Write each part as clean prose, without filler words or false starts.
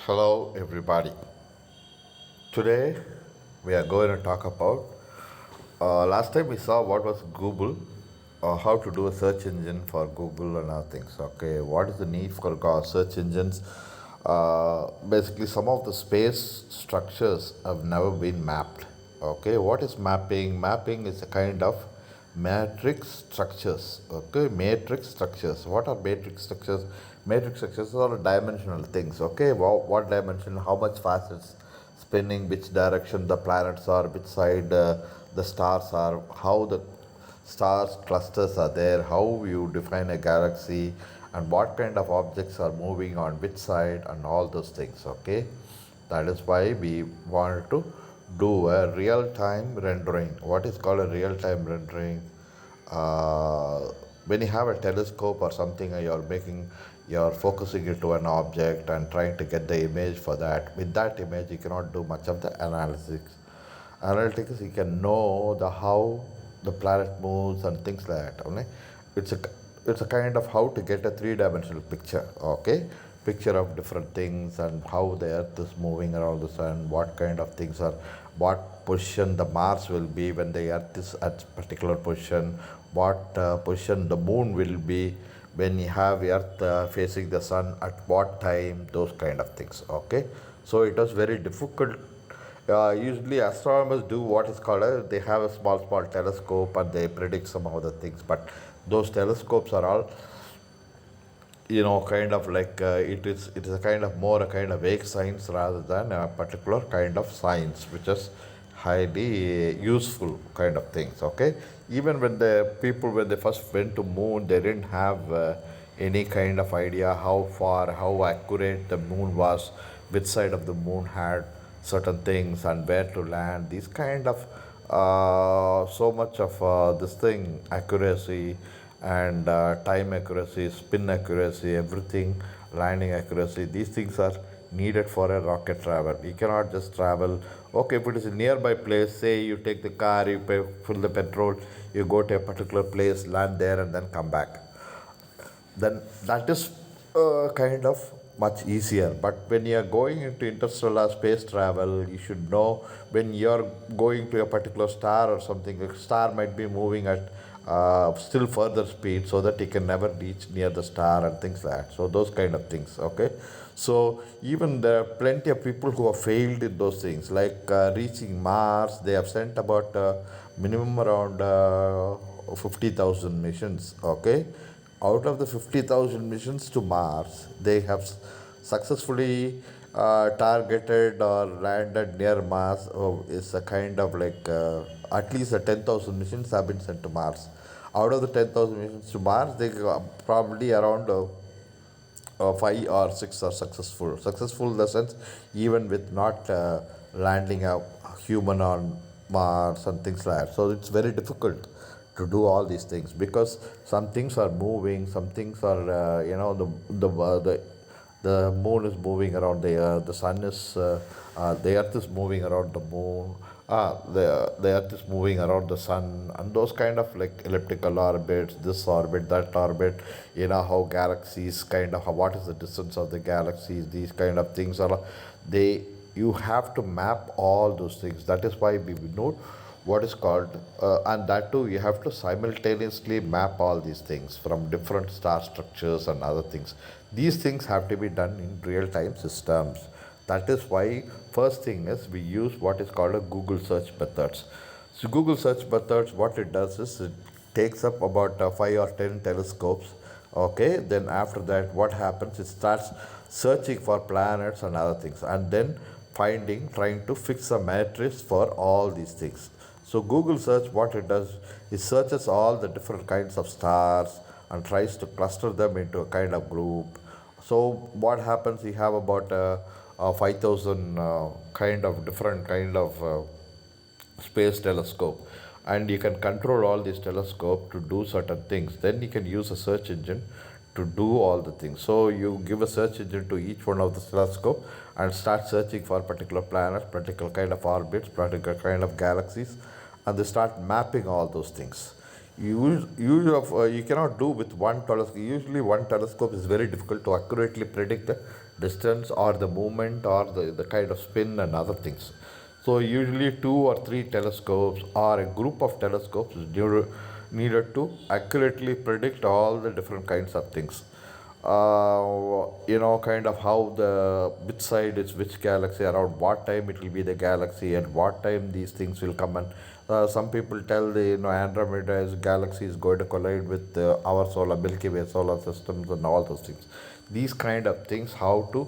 Hello, everybody. Today we are going to talk about. Last time we saw what was Google, how to do a search engine for Google and other things. Okay, what is the need for search engines? Basically, some of the space structures have never been mapped. Okay, what is mapping? Mapping is a kind of matrix structures. Okay, matrix structures. What are matrix structures? Matrix structures are dimensional things. Okay, what dimension, how much fast it's spinning, which direction the planets are, which side the stars are, how the stars clusters are there, how you define a galaxy, and what kind of objects are moving on which side, and all those things. Okay, that is why we wanted to do a real time rendering. What is called a real time rendering? When you have a telescope or something and you're focusing it to an object and trying to get the image for that, with that image you cannot do much of the analytics. You can know the how the planet moves and things like that. Okay? it's a it's a kind of how to get a three-dimensional picture. Okay, picture of different things and how the earth is moving around the sun, what kind of things are, what position the Mars will be when the earth is at particular position, what position the moon will be when you have earth facing the sun at what time, those kind of things. Okay, so it was very difficult. Usually astronomers do what is called they have a small telescope and they predict some of the things, but those telescopes are all kind of like it is a kind of more a kind of vague science rather than a particular kind of science which is highly useful kind of things. Okay, even when the people, when they first went to moon, they didn't have any kind of idea how far, how accurate the moon was, which side of the moon had certain things and where to land, these kind of so much of this thing accuracy and time accuracy, spin accuracy, everything, landing accuracy, these things are needed for a rocket travel. You cannot just travel. Okay, if it is a nearby place, say you take the car, you pay, fill the petrol, you go to a particular place, land there and then come back, then that is kind of much easier. But when you are going into interstellar space travel, you should know when you are going to a particular star or something, a star might be moving at still further speed so that you can never reach near the star and things like that. So those kind of things. Okay, so even there are plenty of people who have failed in those things, like reaching Mars. They have sent about minimum around 50,000 missions. Okay, out of the 50,000 missions to Mars, they have successfully targeted or landed near Mars. Is a kind of like at least 10,000 missions have been sent to Mars. Out of the 10,000 missions to Mars, they probably around five or six are successful. Successful in the sense, even with not landing a human on Mars and things like that. So it's very difficult to do all these things because some things are moving, some things are the moon is moving around the earth, the sun is the earth is moving around the moon, the earth is moving around the sun, and those kind of like elliptical orbits, this orbit, that orbit, how galaxies kind of, what is the distance of the galaxies, these kind of things are, they, you have to map all those things. That is why we know what is called and that too you have to simultaneously map all these things from different star structures and other things. These things have to be done in real time systems. That is why first thing is we use what is called a Google search methods. So Google search methods, what it does is it takes up about 5 or 10 telescopes. Okay, then after that what happens, it starts searching for planets and other things, and then trying to fix a matrix for all these things. So Google search, what it does, it searches all the different kinds of stars and tries to cluster them into a kind of group. So what happens, you have about 5,000 kind of different kind of space telescope, and you can control all these telescope to do certain things. Then you can use a search engine to do all the things. So you give a search engine to each one of the telescope and start searching for particular planets, particular kind of orbits, particular kind of galaxies, and they start mapping all those things. You cannot do with one telescope. Usually, one telescope is very difficult to accurately predict the distance or the movement or the kind of spin and other things. So, usually, two or three telescopes or a group of telescopes is needed to accurately predict all the different kinds of things. Kind of how which side is which galaxy, around what time it will be the galaxy, and what time these things will come. And some people tell the Andromeda is galaxy is going to collide with our solar Milky Way solar systems and all those things. These kind of things, how to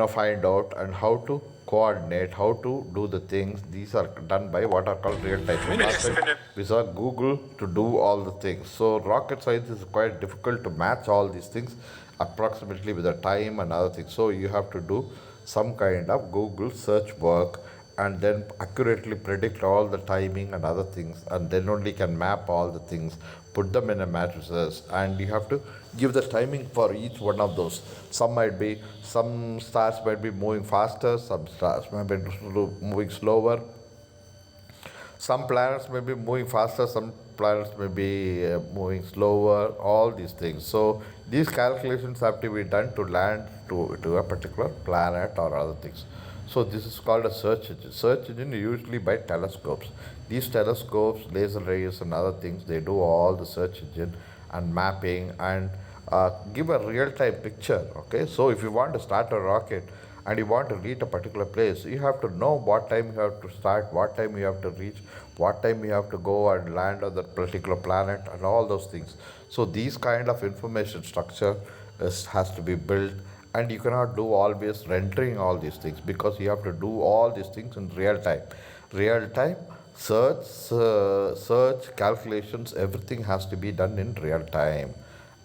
find out and how to coordinate, how to do the things. These are done by what are called real time. So last time we saw Google to do all the things. So rocket science is quite difficult to match all these things approximately with the time and other things. So you have to do some kind of Google search work and then accurately predict all the timing and other things, and then only can map all the things, put them in a matrices, and you have to give the timing for each one of those. Some stars might be moving faster, some stars might be moving slower, some planets may be moving faster, some planets may be moving slower, all these things. So these calculations have to be done to land to a particular planet or other things. So this is called a search engine. Search engine usually by telescopes. These telescopes, laser rays and other things, they do all the search engine and mapping and give a real-time picture. Okay, so if you want to start a rocket and you want to reach a particular place, you have to know what time you have to start, what time you have to reach, what time you have to go and land on that particular planet, and all those things. So these kind of information structure has to be built, and you cannot do always rendering all these things because you have to do all these things in real time search calculations, everything has to be done in real time.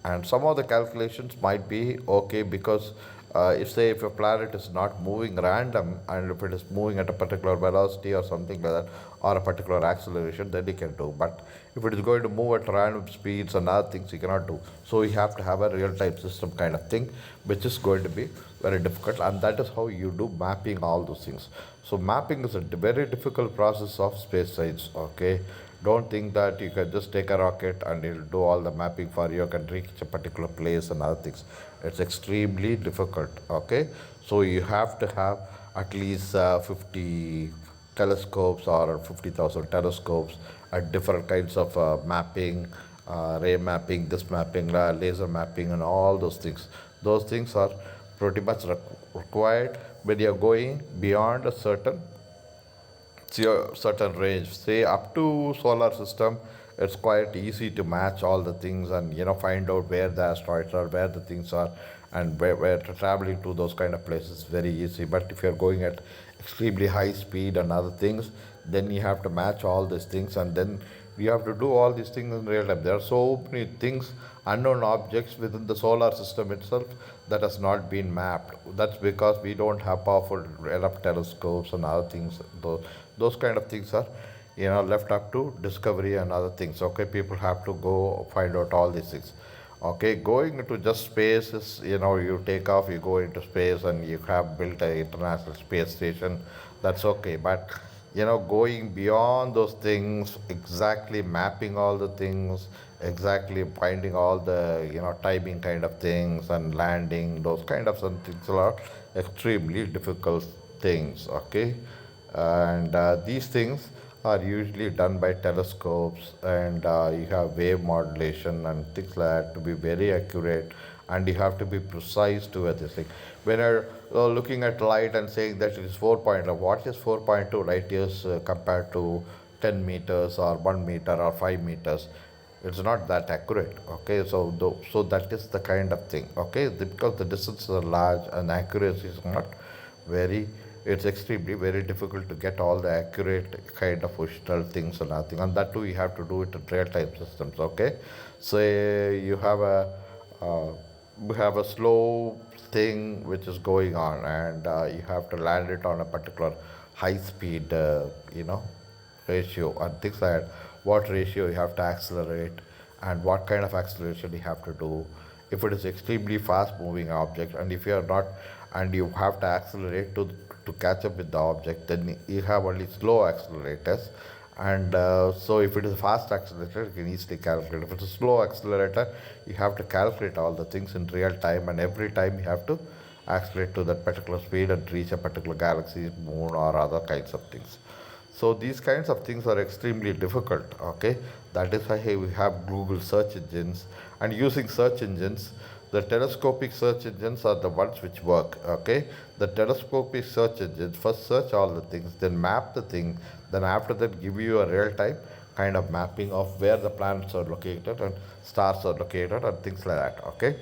And some of the calculations might be okay because if a planet is not moving random and if it is moving at a particular velocity or something like that, or a particular acceleration, then you can do. But if it is going to move at random speeds and other things, you cannot do. So you have to have a real time system kind of thing, which is going to be very difficult, and that is how you do mapping all those things. So mapping is a very difficult process of space science. Okay, don't think that you can just take a rocket and it'll do all the mapping for you, can reach a particular place and other things. It's extremely difficult. Okay, so you have to have at least 50 telescopes or 50,000 telescopes at different kinds of mapping, ray mapping, this mapping, laser mapping, and all those things. Those things are pretty much required when you're going beyond a certain range, say up to solar system. It's quite easy to match all the things and find out where the asteroids are, where the things are, and where traveling to those kind of places is very easy. But if you're going at extremely high speed and other things, then you have to match all these things, and then you have to do all these things in real time. There are so many things, unknown objects within the solar system itself, that has not been mapped. That's because we don't have powerful enough telescopes and other things. Those kind of things are left up to discovery and other things. Okay, people have to go find out all these things. Okay, going into just space is, you take off, you go into space, and you have built an international space station. That's okay, but going beyond those things, exactly mapping all the things, exactly finding all the timing kind of things and landing, those kind of some things are extremely difficult things. Okay, and these things are usually done by telescopes, and you have wave modulation and things like that to be very accurate, and you have to be precise to everything. When you're looking at light and saying that it is 4.2, what is 4.2 light years compared to 10 meters or 1 meter or 5 meters? It's not that accurate. Okay, so that is the kind of thing. Okay, because the distances are large and accuracy is not very, it's extremely very difficult to get all the accurate kind of positional things and nothing, and that too you have to do it in real time systems. Okay, so uh, you have a slow thing which is going on, and you have to land it on a particular high speed ratio and things like that. What ratio you have to accelerate and what kind of acceleration you have to do. If it is extremely fast moving object, and if you are not, and you have to accelerate to catch up with the object, then you have only slow accelerators, And so if it is a fast accelerator, you can easily calculate. If it's a slow accelerator, you have to calculate all the things in real time, and every time you have to accelerate to that particular speed and reach a particular galaxy, moon, or other kinds of things. So these kinds of things are extremely difficult. Okay, that is why we have Google search engines, and using search engines, the telescopic search engines are the ones which work. Okay, the telescopic search engines first search all the things, then map the thing, then after that give you a real time kind of mapping of where the planets are located and stars are located and things like that. Okay,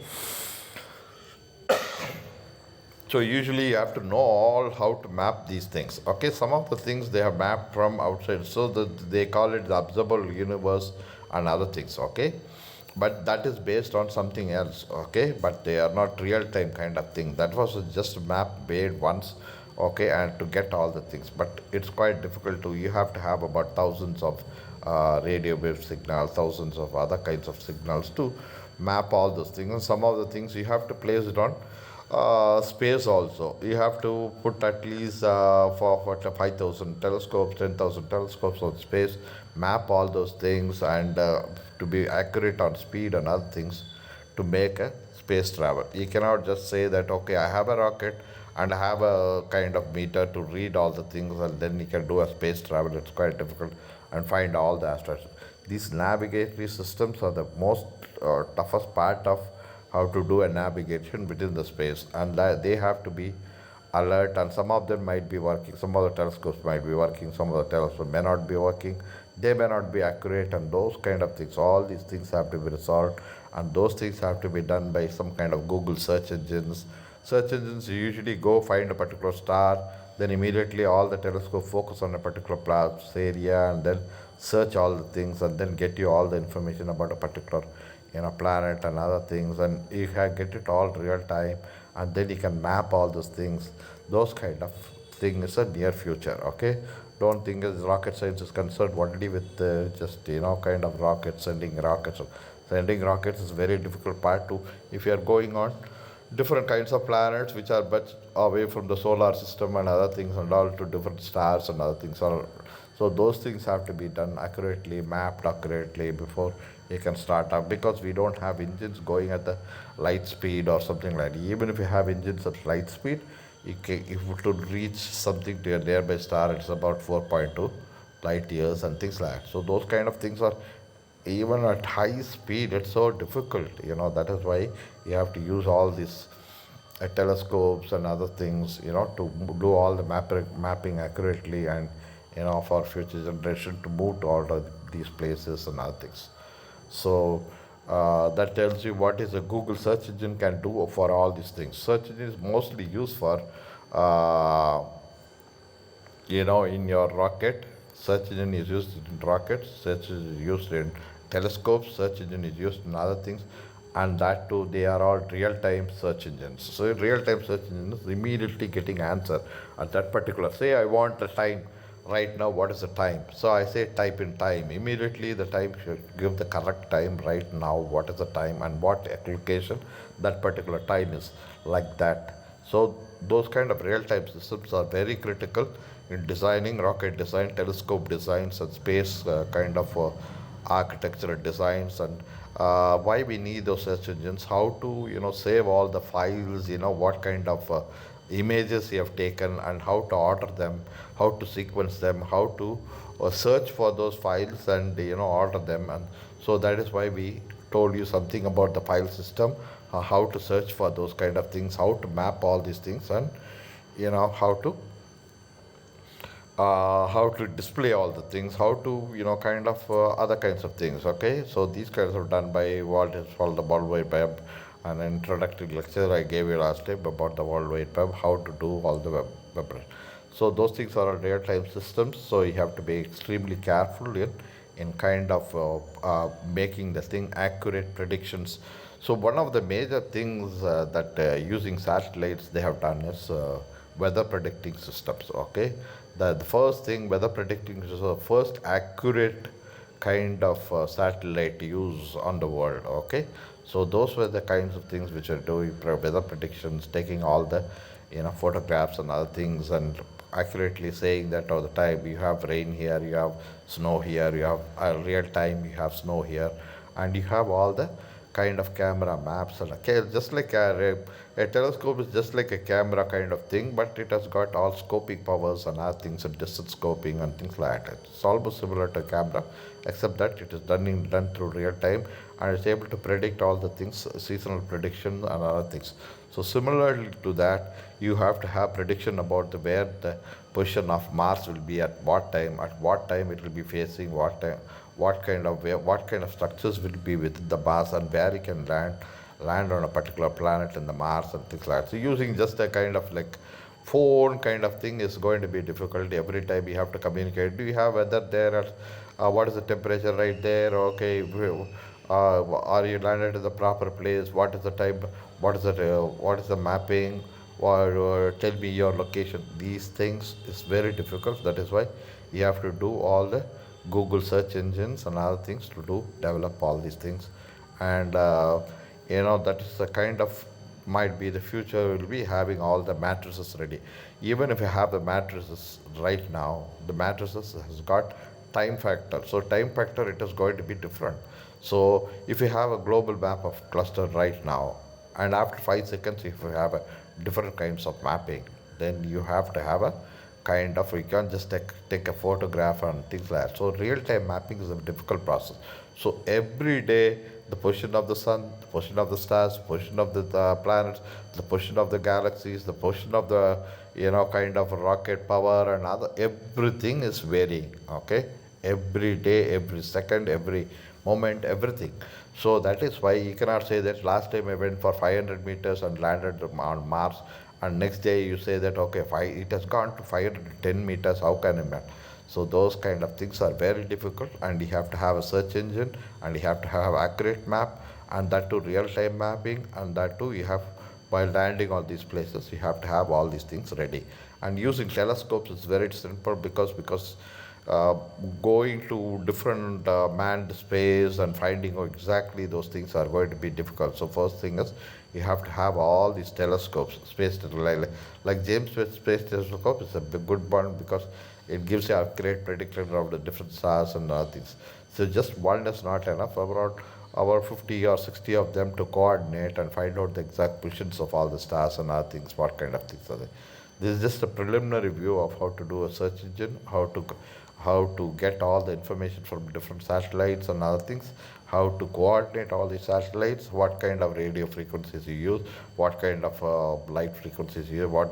so usually you have to know all how to map these things. Okay, some of the things they have mapped from outside, so that they call it the observable universe and other things. Okay, but that is based on something else. Okay, but they are not real time kind of thing. That was just a map made once. Okay, and to get all the things, but it's quite difficult to. You have to have about thousands of radio wave signals, thousands of other kinds of signals to map all those things. And some of the things you have to place it on space also. You have to put at least for 5,000 telescopes, 10,000 telescopes on space, map all those things, and to be accurate on speed and other things to make a space travel. You cannot just say that, okay, I have a rocket and I have a kind of meter to read all the things, and then you can do a space travel. It's quite difficult and find all the asteroids. These navigatory systems are the most toughest part of how to do a navigation within the space, and that they have to be alert, and some of them might be working, some of the telescopes might be working, some of the telescopes may not be working, they may not be accurate, and those kind of things, all these things have to be resolved, and those things have to be done by some kind of Google search engines. Search engines usually go find a particular star, then immediately all the telescope focus on a particular area, and then search all the things, and then get you all the information about a particular planet and other things, and you can get it all real time, and then you can map all those things. Those kind of thing is a near future. Okay, don't think as rocket science is concerned only with just kind of rockets, sending rockets is very difficult part too. If you are going on different kinds of planets which are much away from the solar system and other things, and all to different stars and other things are, so those things have to be done accurately, mapped accurately before you can start up, because we don't have engines going at the light speed or something like that. Even if you have engines at light speed, if you to reach something to a nearby star, it's about 4.2 light years and things like that. So those kind of things are, even at high speed, it's so difficult. That is why you have to use all these telescopes and other things, to do all the mapping accurately, and for future generation to move to all of these places and other things. So that tells you what is a Google search engine can do for all these things. Search engine is mostly used for uh, in your rocket. Search engine is used in rockets, search engine is used in telescopes, search engine is used in other things, and that too, they are all real-time search engines. So real-time search engine is immediately getting answer at that particular, say I want the time right now, what is the time? So I say type in time, immediately the time should give the correct time right now, what is the time and what application that particular time is, like that. So those kind of real-time systems are very critical in designing rocket design, telescope designs, and space kind of architectural designs, and why we need those search engines, how to save all the files, what kind of images you have taken, and how to order them, how to sequence them, how to search for those files, and order them. And so that is why we told you something about the file system, how to search for those kind of things, how to map all these things, and how to display all the things, how to kind of other kinds of things. Okay, so these kinds are done by what is called the World Wide Web. An introductory lecture I gave you last time about the World Wide Web, how to do all the web. So those things are real-time systems, so you have to be extremely careful in kind of making the thing accurate predictions. So one of the major things that using satellites they have done is weather predicting systems. Okay, the first thing, weather predicting is the first accurate kind of satellite use on the world. Okay, So those were the kinds of things which are doing weather predictions, taking all the photographs and other things, and accurately saying that all the time you have rain here, you have snow here, you have real time, you have snow here, and you have all the kind of camera maps. And just like a telescope is just like a camera kind of thing, but it has got all scoping powers and other things, and distance scoping and things like that. It's almost similar to a camera, except that it is done through real time, and it's able to predict all the things, seasonal prediction and other things. So similarly to that, you have to have prediction about where the position of Mars will be at what time it will be facing, what time, what kind of structures will be within the Mars, and where it can land on a particular planet in the Mars and things like that. So using just a kind of like phone kind of thing is going to be difficult. Every time you have to communicate. Do you have weather there? What is the temperature right there? Okay, are you landed in the proper place? What is the time? What is the mapping? Or tell me your location. These things is very difficult. That is why you have to do all the Google search engines and other things to develop all these things. And that is the kind of, might be the future will be having all the matrices ready. Even if you have the matrices right now, the matrices has got time factor. So time factor, it is going to be different. So if you have a global map of cluster right now, and after 5 seconds, if you have a different kinds of mapping, then you have to have a kind of, you can't just take a photograph and things like that. So real time mapping is a difficult process. So every day, the position of the sun, the position of the stars, position of the planets, the position of the galaxies, the position of the kind of rocket power and other, everything is varying. Okay, every day, every second, every moment, everything. So that is why you cannot say that last time I went for 500 meters and landed on Mars, and next day you say that okay, it has gone to 510 meters. How can I map? So those kind of things are very difficult, and you have to have a search engine, and you have to have accurate map, and that too real time mapping, and that too you have, while landing on these places, you have to have all these things ready. And using telescopes is very simple, because uh, going to different manned space and finding out exactly those things are going to be difficult. So first thing is you have to have all these telescopes, like James Webb Space Telescope is a good one, because it gives you a great prediction of the different stars and other things. So just one is not enough. About 50 or 60 of them to coordinate and find out the exact positions of all the stars and other things, what kind of things are they. This is just a preliminary view of how to do a search engine, how to get all the information from different satellites and other things, how to coordinate all the satellites, what kind of radio frequencies you use, what kind of light frequencies you use, what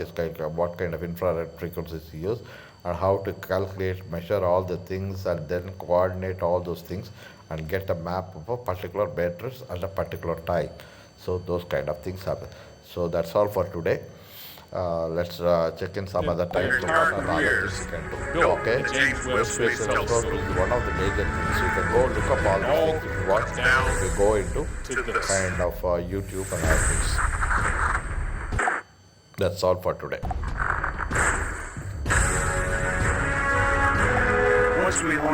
kind of infrared frequencies you use, and how to calculate, measure all the things, and then coordinate all those things and get a map of a particular mattress at a particular time. So those kind of things happen. So that's all for today. Let's check in some other time. So what are the other things you can do? Okay, West Space Telescope is one of the major things. You can go look up all these things if you want. If you go into kind of YouTube and other things. That's all for today. Once we